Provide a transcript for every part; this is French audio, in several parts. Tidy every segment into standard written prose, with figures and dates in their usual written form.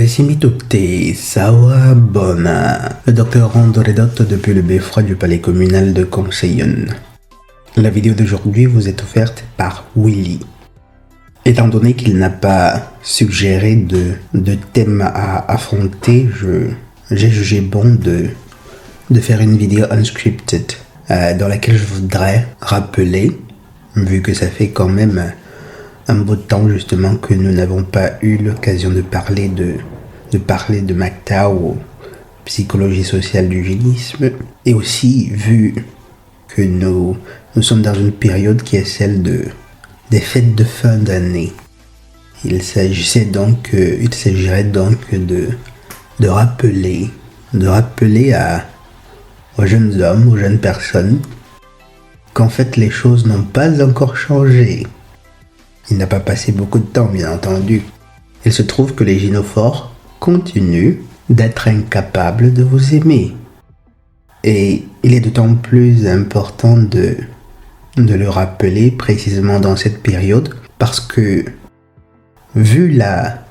Carissimi tutti, Sawabona. Le docteur Rondoredot depuis le beffroi du palais communal de Conseillon. La vidéo d'aujourd'hui vous est offerte par Willy. Étant donné qu'il n'a pas suggéré de thème à affronter, j'ai jugé bon de faire une vidéo unscripted dans laquelle je voudrais rappeler, vu que ça fait quand même un bout de temps justement que nous n'avons pas eu l'occasion de parler de MGTOW ou psychologie sociale du génisme, et aussi vu que nous sommes dans une période qui est celle des fêtes de fin d'année. Il s'agirait donc de rappeler aux jeunes hommes, aux jeunes personnes, qu'en fait les choses n'ont pas encore changé. Il n'a pas passé beaucoup de temps, bien entendu. Il se trouve que les gynophores continuent d'être incapables de vous aimer. Et il est d'autant plus important de le rappeler précisément dans cette période parce que, vu la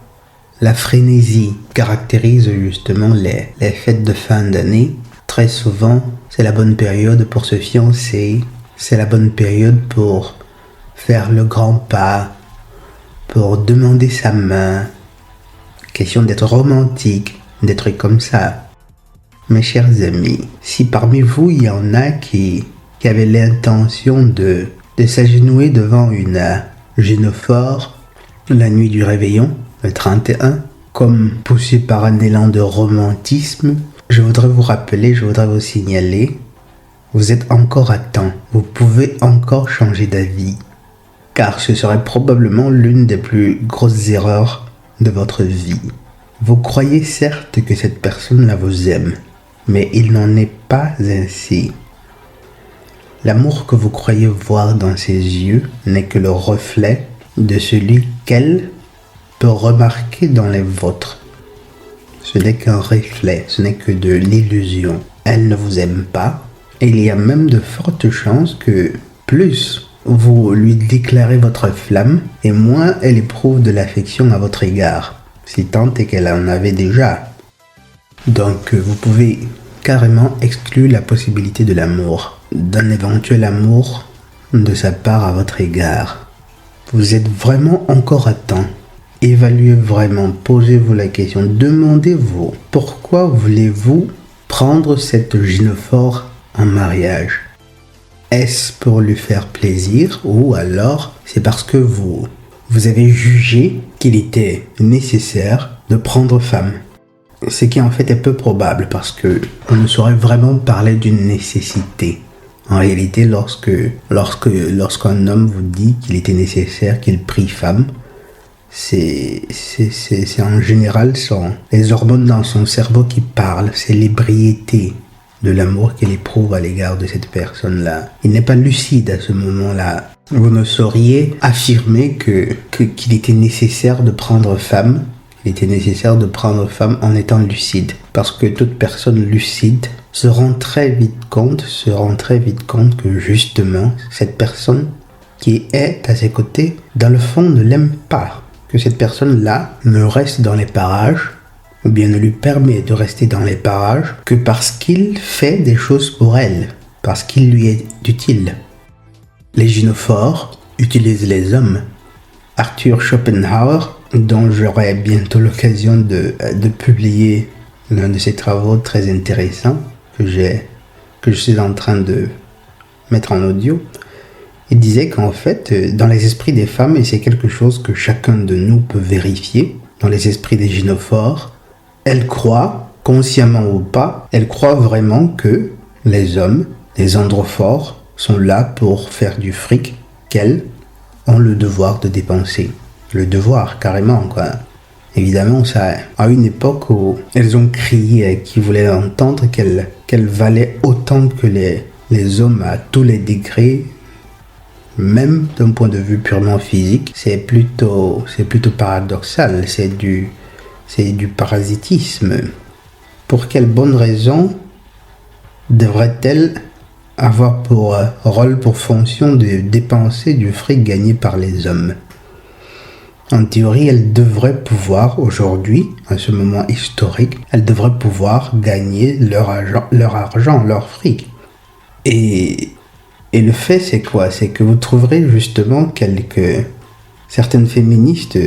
frénésie qui caractérise justement les fêtes de fin d'année, très souvent c'est la bonne période pour se fiancer, c'est la bonne période pour faire le grand pas, pour demander sa main, question d'être romantique, des trucs comme ça. Mes chers amis, si parmi vous il y en a qui avaient l'intention de s'agenouiller devant une gynophore la nuit du réveillon, le 31, comme poussé par un élan de romantisme, je voudrais vous signaler, vous êtes encore à temps, vous pouvez encore changer d'avis. Car ce serait probablement l'une des plus grosses erreurs de votre vie. Vous croyez certes que cette personne-là vous aime, mais il n'en est pas ainsi. L'amour que vous croyez voir dans ses yeux n'est que le reflet de celui qu'elle peut remarquer dans les vôtres. Ce n'est qu'un reflet, ce n'est que de l'illusion. Elle ne vous aime pas, et il y a même de fortes chances que plus vous lui déclarez votre flamme, et moins elle éprouve de l'affection à votre égard, si tant est qu'elle en avait déjà. Donc vous pouvez carrément exclure la possibilité de l'amour, d'un éventuel amour de sa part à votre égard. Vous êtes vraiment encore à temps. Évaluez vraiment, posez-vous la question, demandez-vous pourquoi voulez-vous prendre cette gynophore en mariage. Est-ce pour lui faire plaisir ou alors c'est parce que vous avez jugé qu'il était nécessaire de prendre femme? Ce qui en fait est peu probable parce que on ne saurait vraiment parler d'une nécessité. En réalité, lorsqu'un homme vous dit qu'il était nécessaire qu'il prie femme, c'est en général les hormones dans son cerveau qui parlent, c'est l'ébriété de l'amour qu'il éprouve à l'égard de cette personne-là. Il n'est pas lucide à ce moment-là. Vous ne sauriez affirmer qu'il était nécessaire de prendre femme. Il était nécessaire de prendre femme en étant lucide. Parce que toute personne lucide se rend très vite compte que justement, cette personne qui est à ses côtés, dans le fond, ne l'aime pas. Que cette personne-là ne reste dans les parages, ou bien ne lui permet de rester dans les parages que parce qu'il fait des choses pour elle, parce qu'il lui est utile. Les gynophores utilisent les hommes. Arthur Schopenhauer, dont j'aurai bientôt l'occasion de publier l'un de ses travaux très intéressants que je suis en train de mettre en audio, il disait qu'en fait, dans les esprits des femmes, et c'est quelque chose que chacun de nous peut vérifier, dans les esprits des gynophores, elles croient, consciemment ou pas, elles croient vraiment que les hommes, les androphores, sont là pour faire du fric qu'elles ont le devoir de dépenser. Le devoir, carrément, quoi. Évidemment, ça, à une époque où elles ont crié qu'ils voulaient entendre qu'elles valaient autant que les hommes à tous les degrés, même d'un point de vue purement physique, c'est plutôt paradoxal, c'est du parasitisme. Pour quelle bonne raison devrait-elle avoir pour rôle, pour fonction de dépenser du fric gagné par les hommes? En théorie, elle devrait pouvoir, aujourd'hui, à ce moment historique, elle devrait pouvoir gagner leur argent, leur fric. Et le fait, c'est quoi? C'est que vous trouverez justement certaines féministes,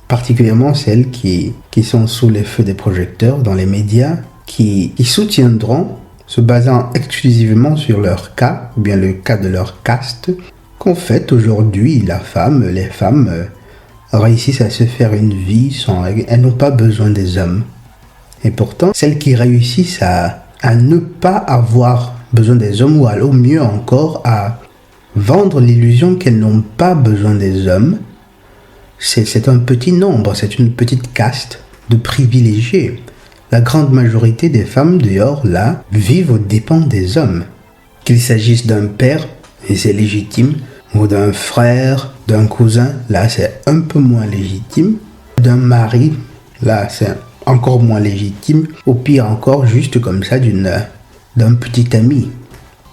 particulièrement celles qui sont sous les feux des projecteurs dans les médias, qui soutiendront, se basant exclusivement sur leur cas, ou bien le cas de leur caste, qu'en fait, aujourd'hui, les femmes réussissent à se faire une vie elles n'ont pas besoin des hommes. Et pourtant, celles qui réussissent à ne pas avoir besoin des hommes, ou au mieux encore à vendre l'illusion qu'elles n'ont pas besoin des hommes, c'est un petit nombre, c'est une petite caste de privilégiés. La grande majorité des femmes dehors, là, vivent aux dépens des hommes. Qu'il s'agisse d'un père, et c'est légitime, ou d'un frère, d'un cousin, là c'est un peu moins légitime, d'un mari, là c'est encore moins légitime, au pire encore juste comme ça d'un petit ami.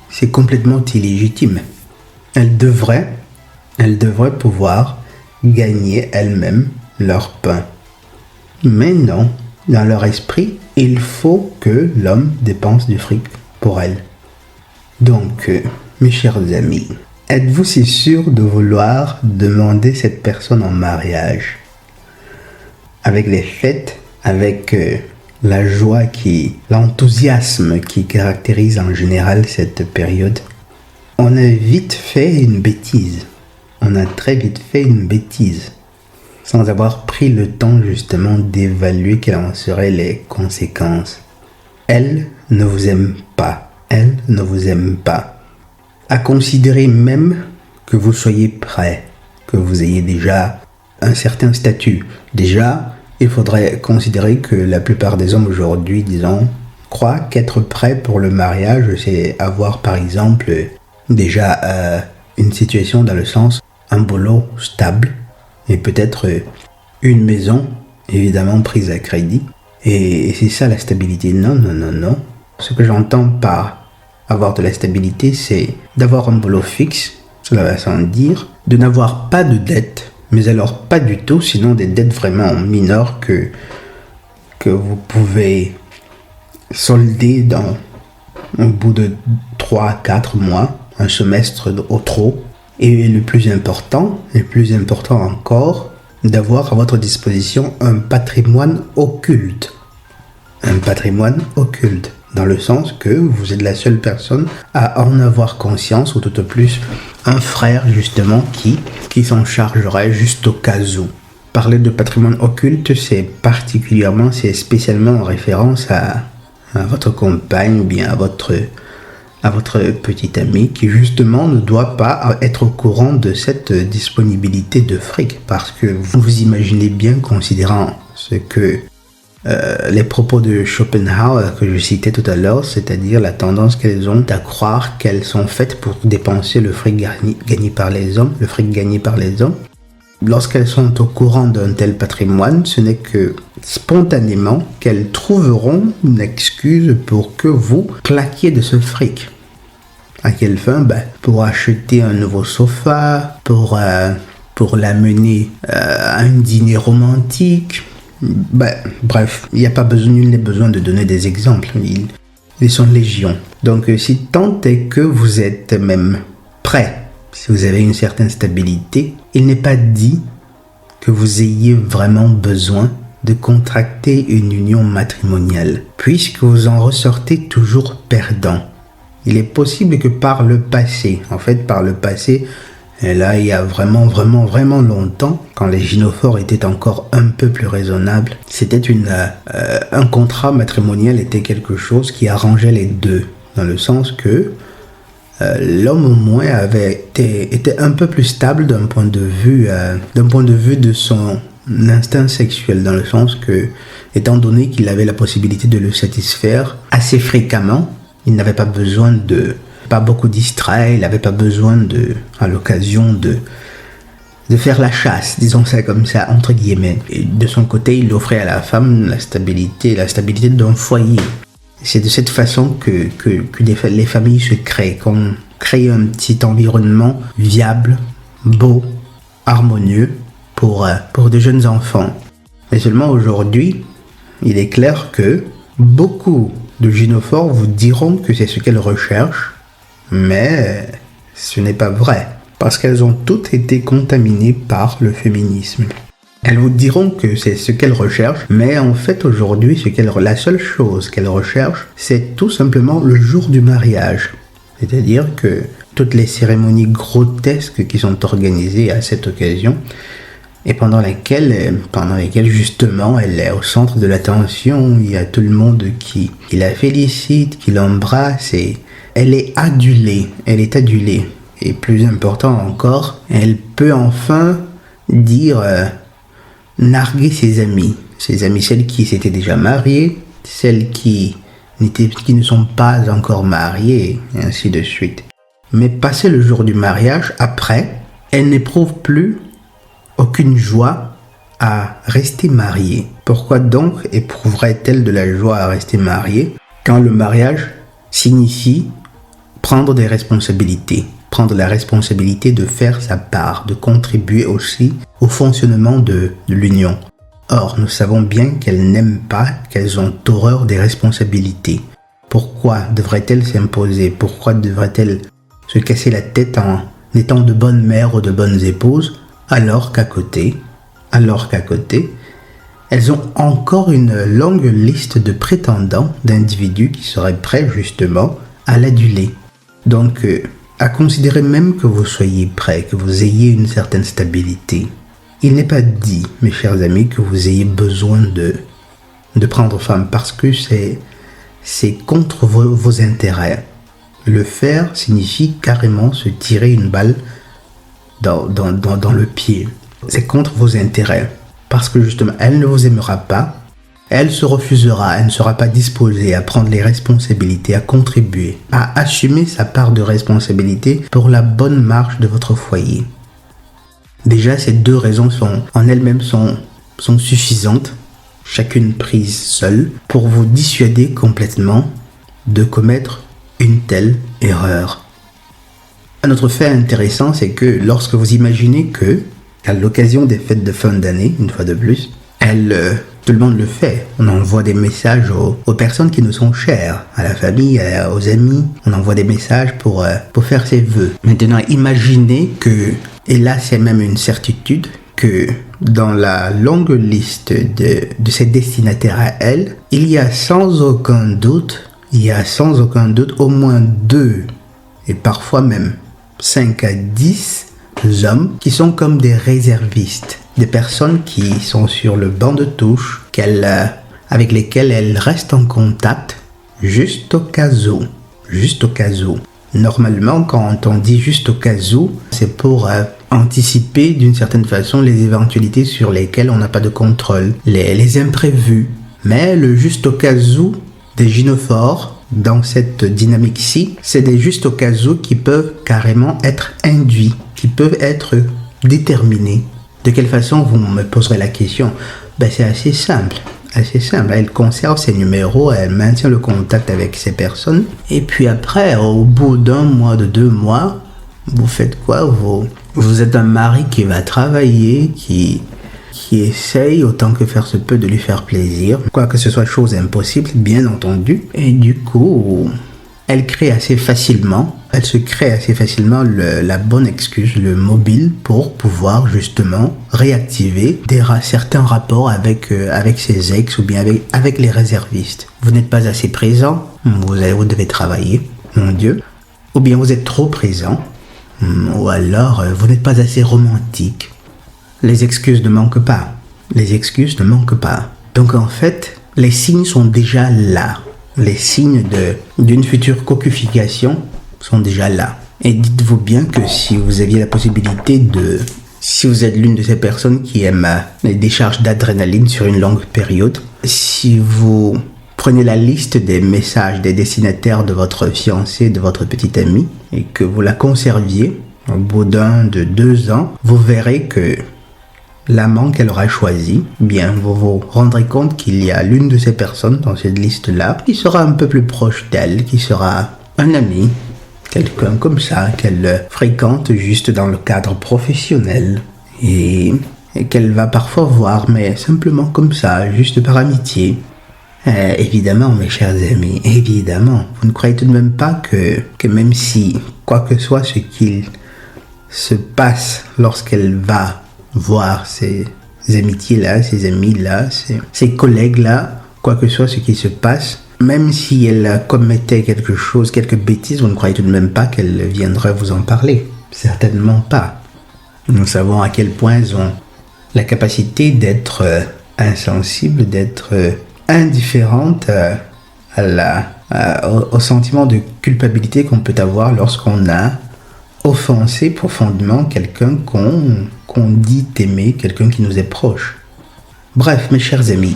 C'est complètement illégitime. Elles devraient pouvoir gagner elles-mêmes leur pain. Mais non, dans leur esprit, il faut que l'homme dépense du fric pour elles. Donc, mes chers amis, êtes-vous si sûr de vouloir demander cette personne en mariage? Avec les fêtes, avec la joie l'enthousiasme qui caractérise en général cette période, on a vite fait une bêtise. On a très vite fait une bêtise, sans avoir pris le temps justement d'évaluer quelles en seraient les conséquences. Elle ne vous aime pas. Elle ne vous aime pas. À considérer même que vous soyez prêt, que vous ayez déjà un certain statut. Déjà, il faudrait considérer que la plupart des hommes aujourd'hui, disons, croient qu'être prêt pour le mariage, c'est avoir par exemple déjà une situation dans le sens un boulot stable et peut-être une maison, évidemment prise à crédit. Et c'est ça la stabilité. Non, non, non, non. Ce que j'entends par avoir de la stabilité, c'est d'avoir un boulot fixe, cela va sans dire, de n'avoir pas de dettes, mais alors pas du tout, sinon des dettes vraiment mineures que vous pouvez solder au bout de 3-4 mois, un semestre au trop. Et le plus important encore, d'avoir à votre disposition un patrimoine occulte. Un patrimoine occulte, dans le sens que vous êtes la seule personne à en avoir conscience, ou tout au plus un frère justement qui s'en chargerait juste au cas où. Parler de patrimoine occulte, c'est spécialement en référence à votre compagne ou bien à votre petit ami qui justement ne doit pas être au courant de cette disponibilité de fric, parce que vous imaginez bien, considérant ce que les propos de Schopenhauer que je citais tout à l'heure, c'est-à-dire la tendance qu'elles ont à croire qu'elles sont faites pour dépenser le fric gagné par les hommes, lorsqu'elles sont au courant d'un tel patrimoine, ce n'est que spontanément qu'elles trouveront une excuse pour que vous claquiez de ce fric. À quelle fin? Pour acheter un nouveau sofa, pour l'amener à un dîner romantique. Bref, nul n'est besoin de donner des exemples. Ils sont légion. Donc, si tant est que vous êtes même prêt, si vous avez une certaine stabilité, il n'est pas dit que vous ayez vraiment besoin de contracter une union matrimoniale, puisque vous en ressortez toujours perdant. Il est possible que par le passé, et là il y a vraiment longtemps, quand les gynophores étaient encore un peu plus raisonnables, c'était un contrat matrimonial était quelque chose qui arrangeait les deux, dans le sens que l'homme au moins était un peu plus stable d'un point de vue de son instinct sexuel, dans le sens que, étant donné qu'il avait la possibilité de le satisfaire assez fréquemment, il n'avait pas besoin pas beaucoup distrait, il n'avait pas besoin à l'occasion de faire la chasse, disons ça comme ça, entre guillemets. Et de son côté, il offrait à la femme la stabilité d'un foyer. C'est de cette façon que les familles se créent, qu'on crée un petit environnement viable, beau, harmonieux, pour de jeunes enfants. Mais seulement aujourd'hui, il est clair que beaucoup de gynophores vous diront que c'est ce qu'elles recherchent, mais ce n'est pas vrai, parce qu'elles ont toutes été contaminées par le féminisme. Elles vous diront que c'est ce qu'elles recherchent, mais en fait aujourd'hui, la seule chose qu'elles recherchent, c'est tout simplement le jour du mariage. C'est-à-dire que toutes les cérémonies grotesques qui sont organisées à cette occasion, et pendant lesquelles justement elle est au centre de l'attention, il y a tout le monde qui la félicite, qui l'embrasse, et elle est adulée. Et plus important encore, elle peut enfin dire... narguer ses amis, celles qui s'étaient déjà mariées, celles qui ne sont pas encore mariées, et ainsi de suite. Mais passé le jour du mariage, après, elle n'éprouve plus aucune joie à rester mariée. Pourquoi donc éprouverait-elle de la joie à rester mariée quand le mariage signifie prendre des responsabilités? Prendre la responsabilité de faire sa part, de contribuer aussi au fonctionnement de l'union. Or, nous savons bien qu'elles n'aiment pas, qu'elles ont horreur des responsabilités. Pourquoi devraient-elles s'imposer? Pourquoi devraient-elles se casser la tête en étant de bonnes mères ou de bonnes épouses, alors qu'à côté, elles ont encore une longue liste de prétendants, d'individus qui seraient prêts justement à l'aduler. Donc, à considérer même que vous soyez prêt, que vous ayez une certaine stabilité. Il n'est pas dit, mes chers amis, que vous ayez besoin de prendre femme parce que c'est contre vos intérêts. Le faire signifie carrément se tirer une balle dans le pied. C'est contre vos intérêts parce que justement, elle ne vous aimera pas. Elle se refusera, elle ne sera pas disposée à prendre les responsabilités, à contribuer, à assumer sa part de responsabilité pour la bonne marche de votre foyer. Déjà, ces deux raisons en elles-mêmes sont suffisantes, chacune prise seule, pour vous dissuader complètement de commettre une telle erreur. Un autre fait intéressant, c'est que lorsque vous imaginez que, à l'occasion des fêtes de fin d'année, une fois de plus, tout le monde le fait. On envoie des messages aux personnes qui nous sont chères, à la famille, aux amis. On envoie des messages pour faire ses vœux. Maintenant, imaginez que, et là c'est même une certitude, que dans la longue liste de ces destinataires à elle, il y a sans aucun doute au moins 2, et parfois même 5 à 10 hommes qui sont comme des réservistes. Des personnes qui sont sur le banc de touche, avec lesquelles elle reste en contact, juste au cas où. Normalement, quand on dit juste au cas où, c'est pour anticiper d'une certaine façon les éventualités sur lesquelles on n'a pas de contrôle, les imprévus. Mais le juste au cas où des gynophores, dans cette dynamique-ci, c'est des juste au cas où qui peuvent carrément être induits, qui peuvent être déterminés. De quelle façon, vous me poserez la question? C'est assez simple. Elle conserve ses numéros, elle maintient le contact avec ces personnes. Et puis après, au bout d'1 mois, de 2 mois, vous faites quoi? Vous êtes un mari qui va travailler, qui essaye autant que faire se peut de lui faire plaisir. Quoi que ce soit chose impossible, bien entendu. Et du coup, elle se crée assez facilement la bonne excuse, le mobile, pour pouvoir justement réactiver certains rapports avec ses ex ou bien avec les réservistes. Vous n'êtes pas assez présent, vous devez travailler, mon Dieu. Ou bien vous êtes trop présent, ou alors vous n'êtes pas assez romantique. Les excuses ne manquent pas. Donc en fait, les signes sont déjà là. Les signes d'une future cocufication sont déjà là. Et dites-vous bien que si vous aviez la possibilité si vous êtes l'une de ces personnes qui aiment les décharges d'adrénaline sur une longue période, si vous prenez la liste des messages des destinataires de votre fiancé, de votre petite amie, et que vous la conserviez, au bout de 2 ans, vous verrez que l'amant qu'elle aura choisi, bien, vous vous rendrez compte qu'il y a l'une de ces personnes dans cette liste-là qui sera un peu plus proche d'elle, qui sera un ami, quelqu'un comme ça qu'elle fréquente juste dans le cadre professionnel. Et et qu'elle va parfois voir, mais simplement comme ça, juste par amitié. Évidemment, mes chers amis, évidemment, vous ne croyez tout de même pas que même si, quoi que soit ce qu'il se passe lorsqu'elle va voir ces amitiés-là, ces amis-là, ces collègues-là, quoi que soit ce qui se passe, même si elle commettait quelque chose, quelques bêtises, vous ne croyez tout de même pas qu'elle viendrait vous en parler. Certainement pas. Nous savons à quel point elles ont la capacité d'être insensibles, d'être indifférente au sentiment de culpabilité qu'on peut avoir lorsqu'on a offensé profondément quelqu'un qu'on dit aimer, quelqu'un qui nous est proche. Bref, mes chers amis,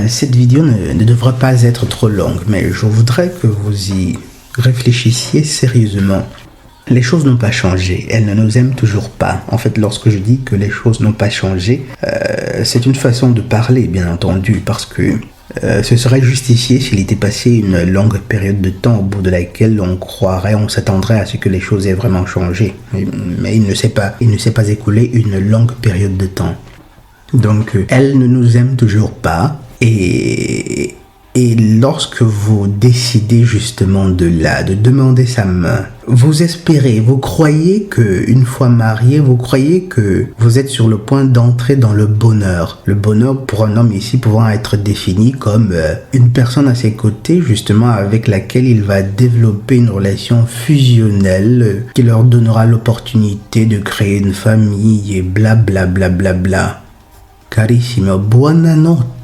cette vidéo ne devrait pas être trop longue, mais je voudrais que vous y réfléchissiez sérieusement. Les choses n'ont pas changé, elles ne nous aiment toujours pas. En fait, lorsque je dis que les choses n'ont pas changé, c'est une façon de parler, bien entendu, parce que ce serait justifié s'il était passé une longue période de temps au bout de laquelle on s'attendrait à ce que les choses aient vraiment changé. Mais il ne s'est pas écoulé une longue période de temps. Donc, elle ne nous aime toujours pas, et lorsque vous décidez justement de demander sa main, vous espérez, vous croyez que une fois marié, vous croyez que vous êtes sur le point d'entrer dans le bonheur. Le bonheur pour un homme ici pouvant être défini comme une personne à ses côtés justement avec laquelle il va développer une relation fusionnelle qui leur donnera l'opportunité de créer une famille et bla bla bla bla bla. Carissimo, buonanotte,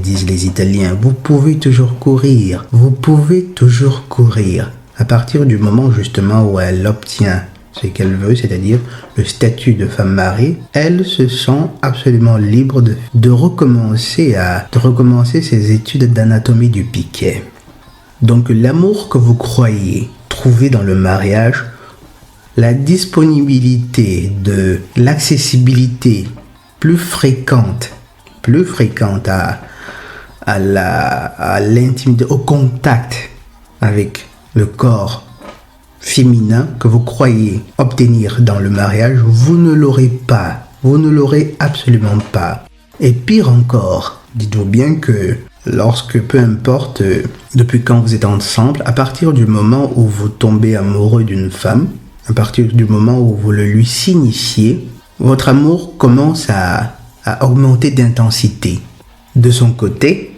disent les Italiens. Vous pouvez toujours courir, À partir du moment justement où elle obtient ce qu'elle veut, c'est-à-dire le statut de femme mariée, elle se sent absolument libre de recommencer ses études d'anatomie du piquet. Donc l'amour que vous croyez trouver dans le mariage, la disponibilité de l'accessibilité plus fréquente à l'intimité, au contact avec le corps féminin que vous croyez obtenir dans le mariage, vous ne l'aurez pas. Vous ne l'aurez absolument pas. Et pire encore, dites-vous bien que lorsque, peu importe depuis quand vous êtes ensemble, à partir du moment où vous tombez amoureux d'une femme, à partir du moment où vous le lui signifiez, votre amour commence à augmenter d'intensité. De son côté,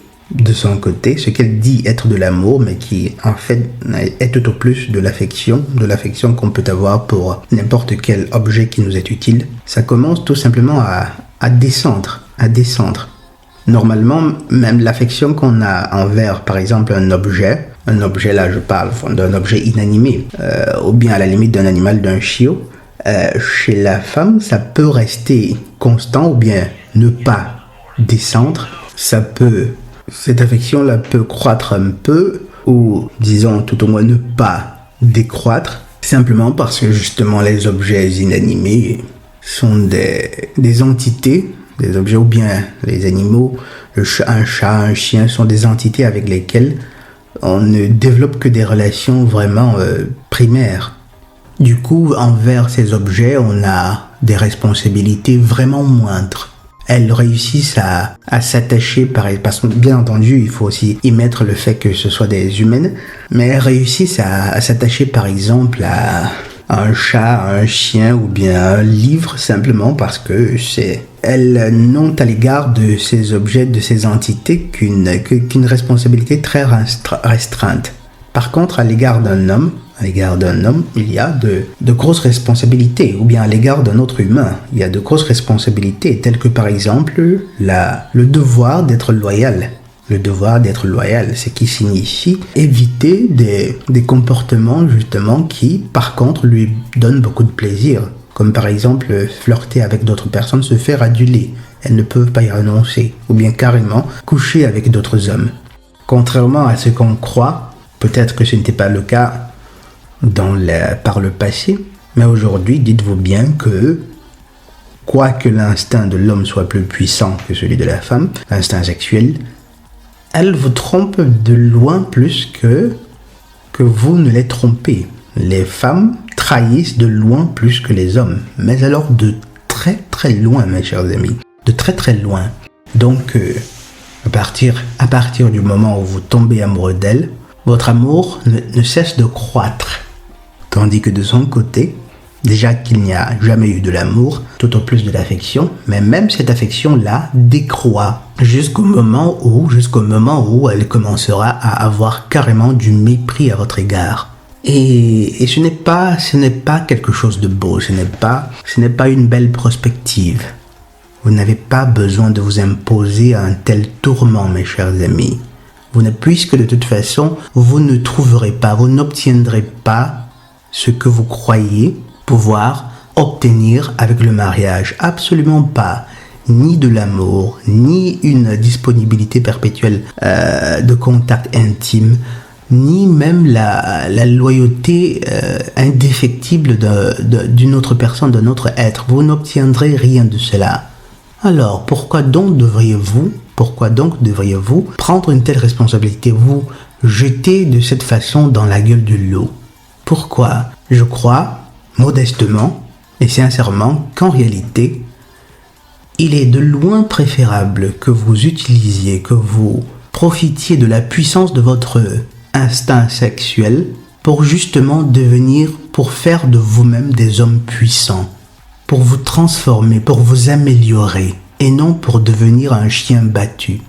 ce qu'elle dit être de l'amour, mais qui en fait est tout au plus de l'affection qu'on peut avoir pour n'importe quel objet qui nous est utile, ça commence tout simplement à descendre. Normalement, même l'affection qu'on a envers, par exemple, un objet là je parle d'un objet inanimé, ou bien à la limite d'un animal, d'un chiot, chez la femme, ça peut rester constant ou bien ne pas descendre. Cette affection-là peut croître un peu, ou disons tout au moins ne pas décroître, simplement parce que justement les objets inanimés sont des entités, des objets ou bien les animaux, un chat, un chien sont des entités avec lesquelles on ne développe que des relations vraiment primaires. Du coup, envers ces objets, on a des responsabilités vraiment moindres. Elles réussissent à s'attacher, parce que bien entendu, il faut aussi y mettre le fait que ce soit des humaines, mais elles réussissent à s'attacher par exemple à un chat, à un chien ou bien à un livre, simplement parce que elles n'ont à l'égard de ces objets, de ces entités qu'une responsabilité très restreinte. Par contre, à l'égard d'un homme, il y a de grosses responsabilités, ou bien à l'égard d'un autre humain, il y a de grosses responsabilités, telles que par exemple le devoir d'être loyal. Le devoir d'être loyal, ce qui signifie éviter des comportements justement qui, par contre, lui donnent beaucoup de plaisir. Comme par exemple flirter avec d'autres personnes, se faire aduler. Elles ne peuvent pas y renoncer. Ou bien carrément coucher avec d'autres hommes. Contrairement à ce qu'on croit, peut-être que ce n'était pas le cas par le passé, mais aujourd'hui, dites-vous bien que, quoique l'instinct de l'homme soit plus puissant que celui de la femme, l'instinct sexuel, elle vous trompe de loin plus que vous ne les trompez. Les femmes trahissent de loin plus que les hommes, mais alors de très très loin, mes chers amis, de très très loin. Donc, à partir du moment où vous tombez amoureux d'elle, votre amour ne cesse de croître. Tandis que de son côté, déjà qu'il n'y a jamais eu de l'amour, tout au plus de l'affection, mais même cette affection-là décroît jusqu'au moment où elle commencera à avoir carrément du mépris à votre égard. Et ce n'est pas quelque chose de beau, ce n'est pas une belle prospective. Vous n'avez pas besoin de vous imposer à un tel tourment, mes chers amis. Puisque de toute façon, vous ne trouverez pas, vous n'obtiendrez pas ce que vous croyez pouvoir obtenir avec le mariage. Absolument pas. Ni de l'amour, ni une disponibilité perpétuelle de contact intime, ni même la loyauté indéfectible d'une autre personne, d'un autre être. Vous n'obtiendrez rien de cela. Alors, pourquoi donc devriez-vous prendre une telle responsabilité, vous jeter de cette façon dans la gueule du loup? Pourquoi? Je crois, modestement et sincèrement, qu'en réalité, il est de loin préférable que vous profitiez de la puissance de votre instinct sexuel pour faire de vous-même des hommes puissants, pour vous transformer, pour vous améliorer, et non pour devenir un chien battu.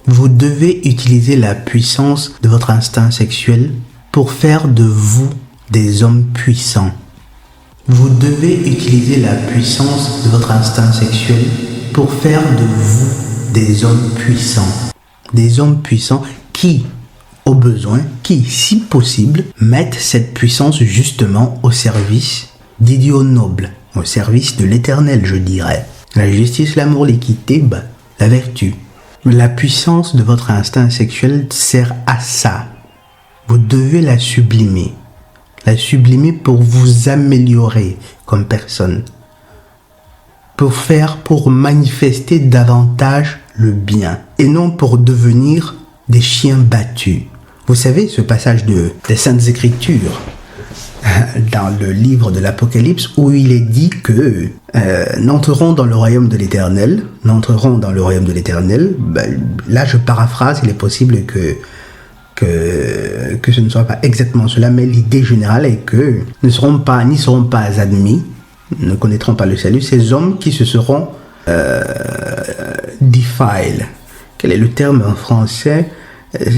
Vous devez utiliser la puissance de votre instinct sexuel pour faire de vous des hommes puissants. Vous devez utiliser la puissance de votre instinct sexuel pour faire de vous des hommes puissants. Des hommes puissants qui, au besoin, si possible, mettent cette puissance justement au service d'idéaux nobles, au service de l'éternel, je dirais. La justice, l'amour, l'équité, la vertu. La puissance de votre instinct sexuel sert à ça. Vous devez la sublimer. La sublimer pour vous améliorer comme personne. Pour manifester davantage le bien. Et non pour devenir des chiens battus. Vous savez, ce passage des Saintes Écritures, dans le livre de l'Apocalypse, où il est dit que n'entreront dans le royaume de l'Éternel, là je paraphrase, il est possible que ce ne soit pas exactement cela, mais l'idée générale est que n'y seront pas admis, ne connaîtront pas le salut, ces hommes qui se seront defiled. Quel est le terme en français?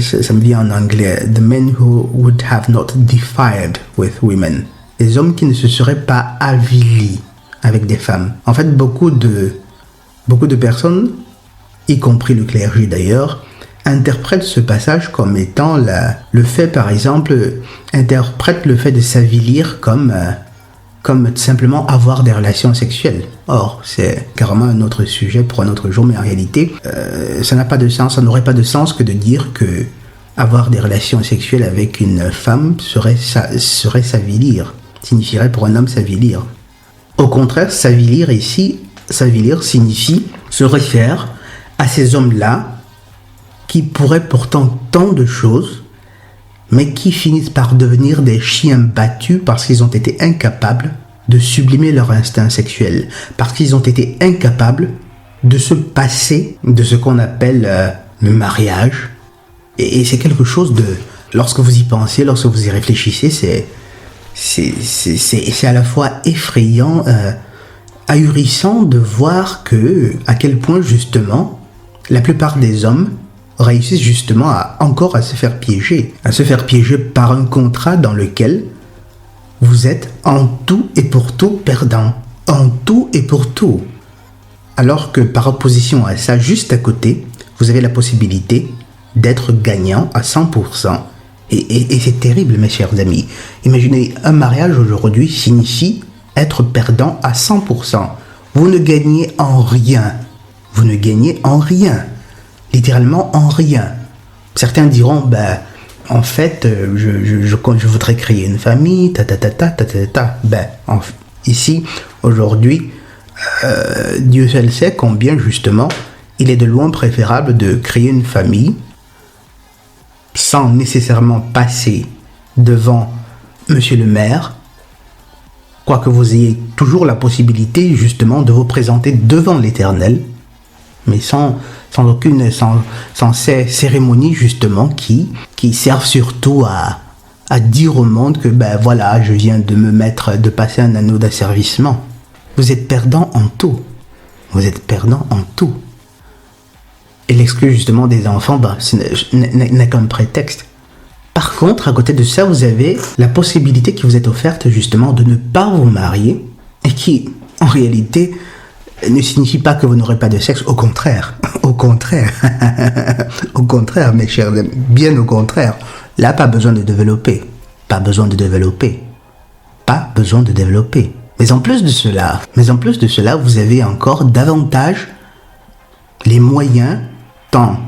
Ça me vient en anglais. The men who would have not defiled with women. Les hommes qui ne se seraient pas avilis avec des femmes. En fait, beaucoup de personnes, y compris le clergé d'ailleurs, interprètent ce passage comme étant le fait, par exemple, interprètent le fait de s'avilir comme simplement avoir des relations sexuelles. Or, c'est carrément un autre sujet pour un autre jour, mais en réalité, ça n'a pas de sens, ça n'aurait pas de sens que de dire que avoir des relations sexuelles avec une femme serait s'avilir, signifierait pour un homme s'avilir. Au contraire, s'avilir signifie se réfère à ces hommes-là qui pourraient pourtant tant de choses, mais qui finissent par devenir des chiens battus parce qu'ils ont été incapables de sublimer leur instinct sexuel, parce qu'ils ont été incapables de se passer de ce qu'on appelle le mariage. Et c'est quelque chose de... Lorsque vous y pensez, lorsque vous y réfléchissez, c'est à la fois effrayant, ahurissant de voir à quel point justement la plupart des hommes réussissent justement à se faire piéger par un contrat dans lequel vous êtes en tout et pour tout perdant, en tout et pour tout. Alors que par opposition à ça, juste à côté, vous avez la possibilité d'être gagnant à 100%. Et c'est terrible, mes chers amis. Imaginez, un mariage aujourd'hui signifie être perdant à 100%. Vous ne gagnez en rien. Vous ne gagnez en rien. Littéralement en rien. Certains diront, en fait, je voudrais créer une famille, ici, aujourd'hui, Dieu seul sait combien, justement, il est de loin préférable de créer une famille sans nécessairement passer devant monsieur le maire, quoique vous ayez toujours la possibilité justement de vous présenter devant l'Éternel, mais sans ces cérémonies justement qui servent surtout à dire au monde que ben voilà, je viens de passer un anneau d'asservissement. Vous êtes perdant en tout. Vous êtes perdant en tout. Et l'excuse justement des enfants, ben, n'est qu'un prétexte. Par contre, à côté de ça, vous avez la possibilité qui vous est offerte justement de ne pas vous marier et qui, en réalité, ne signifie pas que vous n'aurez pas de sexe. Au contraire, au contraire, au contraire, mes chers amis, bien au contraire. Là, pas besoin de développer, pas besoin de développer, pas besoin de développer. Mais en plus de cela, vous avez encore davantage les moyens, tant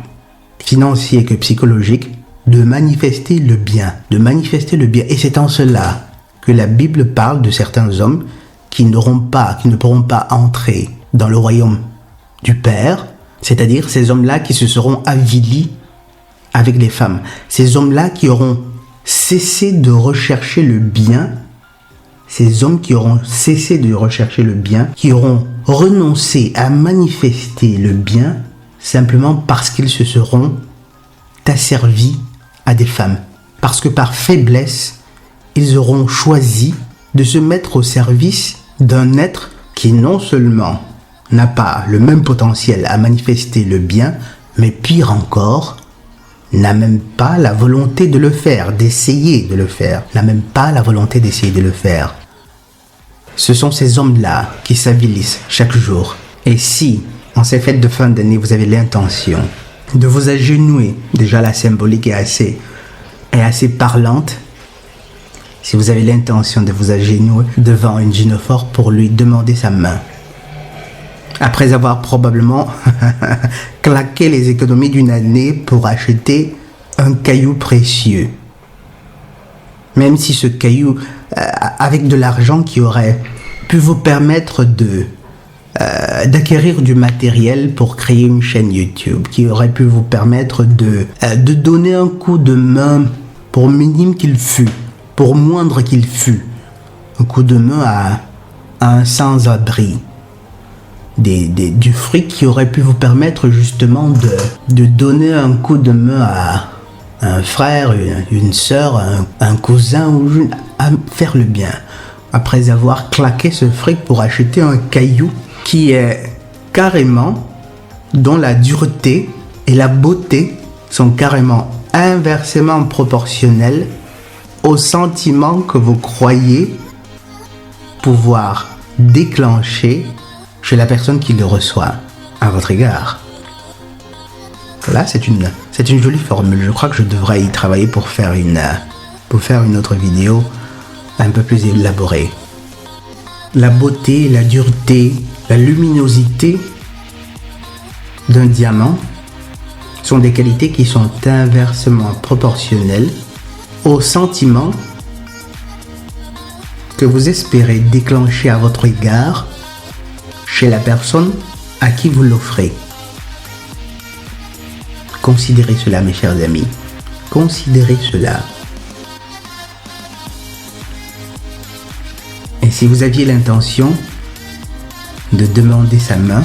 financiers que psychologiques, de manifester le bien, Et c'est en cela que la Bible parle de certains hommes qui ne pourront pas entrer dans le royaume du Père, c'est-à-dire ces hommes-là qui se seront avilis avec les femmes, ces hommes-là qui auront cessé de rechercher le bien, ces hommes qui auront cessé de rechercher le bien, qui auront renoncé à manifester le bien simplement parce qu'ils se seront asservis à des femmes. Parce que par faiblesse, ils auront choisi de se mettre au service d'un être qui non seulement n'a pas le même potentiel à manifester le bien, mais pire encore, n'a même pas la volonté de le faire, d'essayer de le faire, n'a même pas la volonté d'essayer de le faire. Ce sont ces hommes-là qui s'avilissent chaque jour. Et si, en ces fêtes de fin d'année, vous avez l'intention de vous agenouiller, déjà la symbolique est assez parlante, si vous avez l'intention de vous agenouiller devant une gynophore pour lui demander sa main, après avoir probablement claqué les économies d'une année pour acheter un caillou précieux. Même si ce caillou, avec de l'argent qui aurait pu vous permettre d'acquérir du matériel pour créer une chaîne YouTube, qui aurait pu vous permettre de donner un coup de main, pour minime qu'il fût, pour moindre qu'il fût, un coup de main à un sans-abri. Du fric qui aurait pu vous permettre justement de donner un coup de main à un frère, une sœur, un cousin, à faire le bien. Après avoir claqué ce fric pour acheter un caillou qui est carrément, dont la dureté et la beauté sont carrément inversement proportionnelles au sentiment que vous croyez pouvoir déclencher chez la personne qui le reçoit à votre égard. Là, c'est une jolie formule. Je crois que je devrais y travailler pour faire une autre vidéo un peu plus élaborée. La beauté, la dureté, la luminosité d'un diamant sont des qualités qui sont inversement proportionnelles au sentiment que vous espérez déclencher à votre égard chez la personne à qui vous l'offrez. Considérez cela, mes chers amis. Considérez cela. Et si vous aviez l'intention de demander sa main,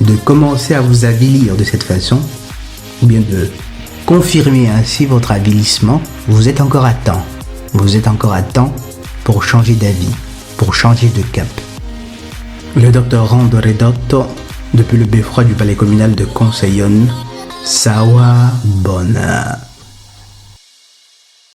de commencer à vous avilir de cette façon, ou bien de confirmer ainsi votre avilissement, vous êtes encore à temps. Vous êtes encore à temps pour changer d'avis, pour changer de cap. Le docteur Rando Redotto, depuis le beffroi du palais communal de Conseillon, Sawa Bona.